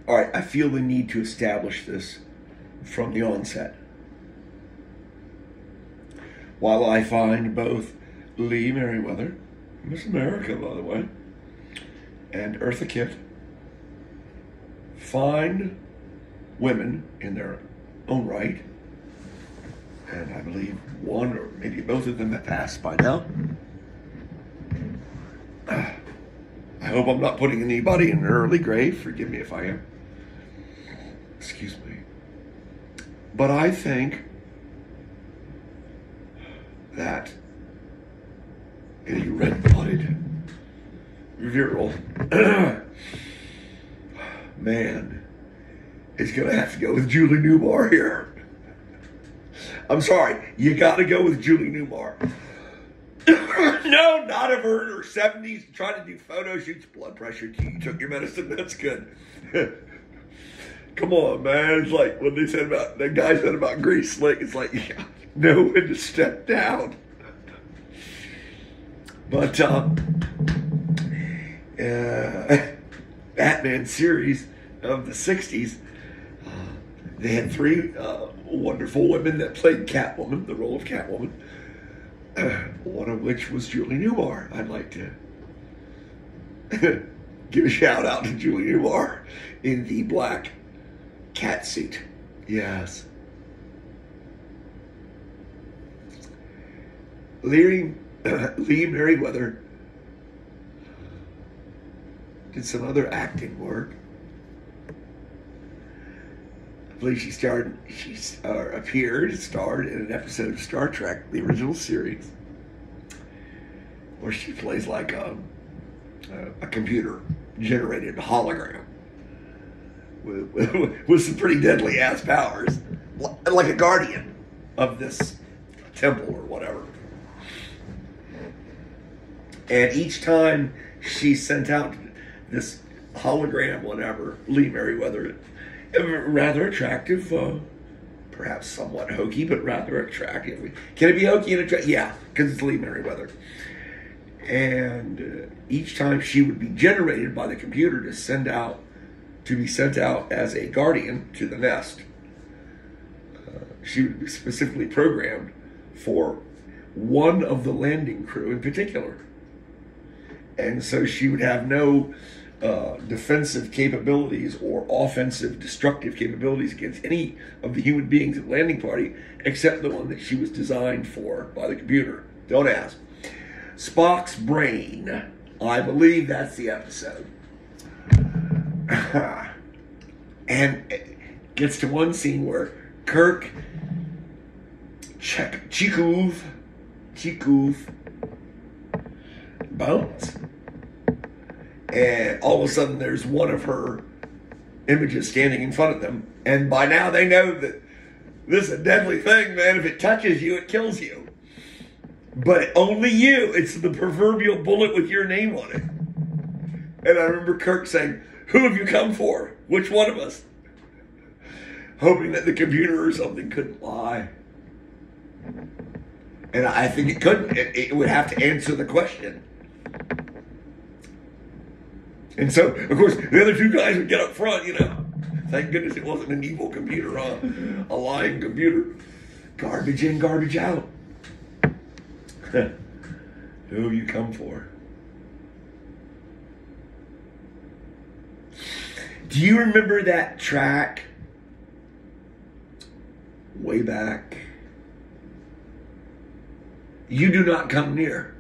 All right, I feel the need to establish this from the onset. While I find both Lee Merriweather, Miss America, by the way, and Eartha Kitt fine women in their own right, and I believe one or maybe both of them have passed by now. I hope I'm not putting anybody in an early grave. Forgive me if I am. Excuse me. But I think that a red-blooded, virile man is going to have to go with Julie Newmar here. I'm sorry, you got to go with Julie Newmar. No, not of her in her 70s, trying to do photo shoots. Blood pressure, you took your medicine, that's good. Come on, man. It's like what they said about, the guy said about Grease Slick. It's like, you know when to step down. But, Batman series of the 60s, they had three wonderful women that played Catwoman, the role of Catwoman. One of which was Julie Newmar. I'd like to give a shout out to Julie Newmar in the black cat suit. Yes. Lee Merriweather did some other acting work. I believe she starred in an episode of Star Trek, the original series, where she plays like a computer-generated hologram with some pretty deadly ass powers, like a guardian of this temple or whatever. And each time she sent out this hologram, whatever, Lee Merriweather, rather attractive, perhaps somewhat hokey, but rather attractive. Can it be hokey and attractive? Yeah, because it's Lee Merriweather. And each time she would be generated by the computer to be sent out as a guardian to the nest. She would be specifically programmed for one of the landing crew in particular. And so she would have no defensive capabilities or offensive destructive capabilities against any of the human beings at the landing party except the one that she was designed for by the computer. Don't ask. Spock's brain. I believe that's the episode. And it gets to one scene where Kirk Chikov bones. And all of a sudden there's one of her images standing in front of them. And by now they know that this is a deadly thing, man. If it touches you, it kills you. But only you. It's the proverbial bullet with your name on it. And I remember Kirk saying, "Who have you come for? Which one of us?" Hoping that the computer or something couldn't lie. And I think it couldn't. It would have to answer the question. And so, of course, the other two guys would get up front, Thank goodness it wasn't an evil computer, a lying computer. Garbage in, garbage out. Who you come for? Do you remember that track way back? You do not come near, ?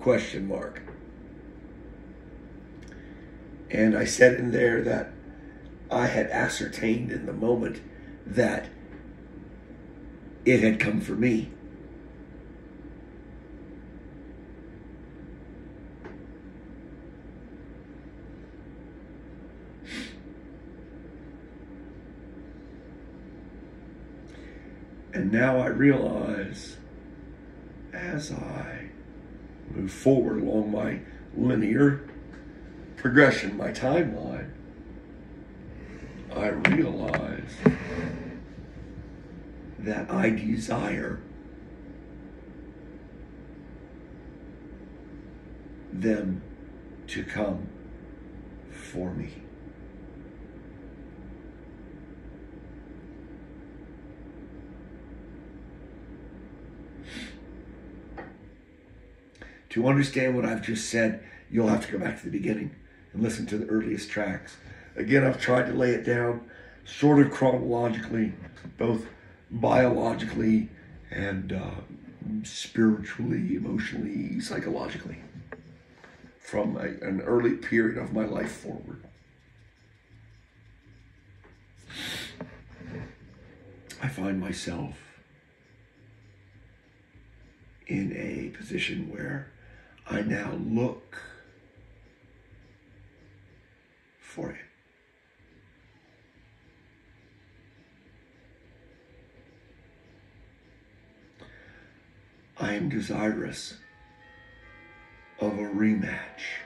And I said in there that I had ascertained in the moment that it had come for me. And now I realize, as I move forward along my linear progression, my timeline, I realize that I desire them to come for me. To understand what I've just said, you'll have to go back to the beginning and listen to the earliest tracks. Again, I've tried to lay it down sort of chronologically, both biologically and spiritually, emotionally, psychologically, from an early period of my life forward. I find myself in a position where I now look for it. I am desirous of a rematch.